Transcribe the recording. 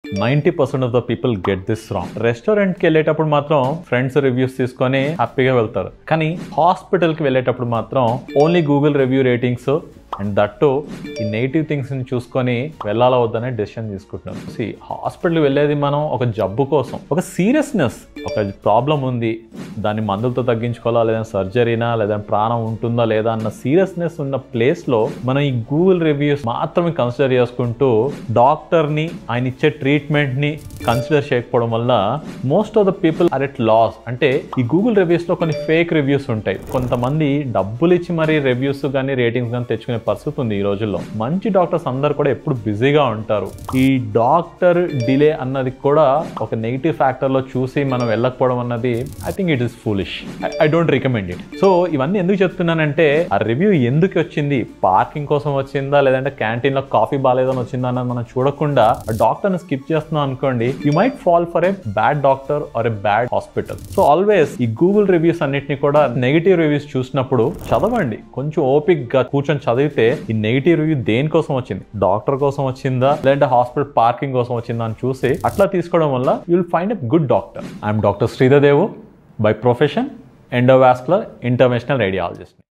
90% of the people get this wrong. రెస్టారెంట్కి వెళ్ళేటప్పుడు మాత్రం ఫ్రెండ్స్ రివ్యూస్ తీసుకొని హ్యాపీగా వెళ్తారు, కానీ హాస్పిటల్కి వెళ్ళేటప్పుడు మాత్రం only Google review ratings and that ఈ నెగిటివ్ థింగ్స్ని చూసుకొని వెళ్ళాలా వద్దనే డెసిషన్ తీసుకుంటున్నాం. హాస్పిటల్కి వెళ్ళేది మనం ఒక జబ్బు కోసం, ఒక సీరియస్నెస్, ఒక ప్రాబ్లం ఉంది, దాన్ని మందులతో తగ్గించుకోవాలా, లేదా సర్జరీనా, లేదా ప్రాణం ఉంటుందా లేదా అన్న సీరియస్నెస్ ఉన్న ప్లేస్లో మనం ఈ గూగుల్ రివ్యూస్ మాత్రమే కన్సిడర్ చేసుకుంటూ డాక్టర్ని ఆయన ఇచ్చే ట్రీట్మెంట్ని కన్సిడర్ చేయకపోవడం వల్ల most of the people are at loss. అంటే ఈ గూగుల్ రివ్యూస్లో కొన్ని ఫేక్ రివ్యూస్ ఉంటాయి. కొంతమంది డబ్బులు ఇచ్చి మరీ రివ్యూస్ కానీ రేటింగ్స్ కానీ తెచ్చుకునే పరిస్థితి ఉంది ఈ రోజుల్లో. మంచి డాక్టర్స్ అందరు కూడా ఎప్పుడు బిజీగా ఉంటారు. ఈ డాక్టర్ డిలే అన్నది కూడా ఒక నెగిటివ్ ఫ్యాక్టర్లో చూసి మనం వెళ్ళకపోవడం అన్నది I think it is foolish. I don't recommend it. So ఇవన్నీ ఎందుకు చెప్తున్నానంటే ఆ రివ్యూ ఎందుకు వచ్చింది, పార్కింగ్ కోసం వచ్చిందా లేదంటే క్యాంటీన్లో కాఫీ బాగాలేదని వచ్చిందా అన్నది మనం చూడకుండా ఆ డాక్టర్ని స్కిప్ చేస్తున్నాం అనుకోండి, you might fall for a bad doctor or a bad hospital. So always ఈ గూగుల్ రివ్యూస్ అన్నిటిని కూడా నెగిటివ్ రివ్యూస్ చూసినప్పుడు చదవండి, కొంచెం ఓపిక్గా కూర్చొని చదివితే ఈ నెగిటివ్ రివ్యూ దేనికోసం వచ్చింది, డాక్టర్ కోసం వచ్చిందా లేదంటే హాస్పిటల్ పార్కింగ్ కోసం వచ్చిందా అని చూసి అట్లా తీసుకోవడం వల్ల you will find a good doctor. I'm doctor Sridhar Devu, by profession endovascular interventional radiologist.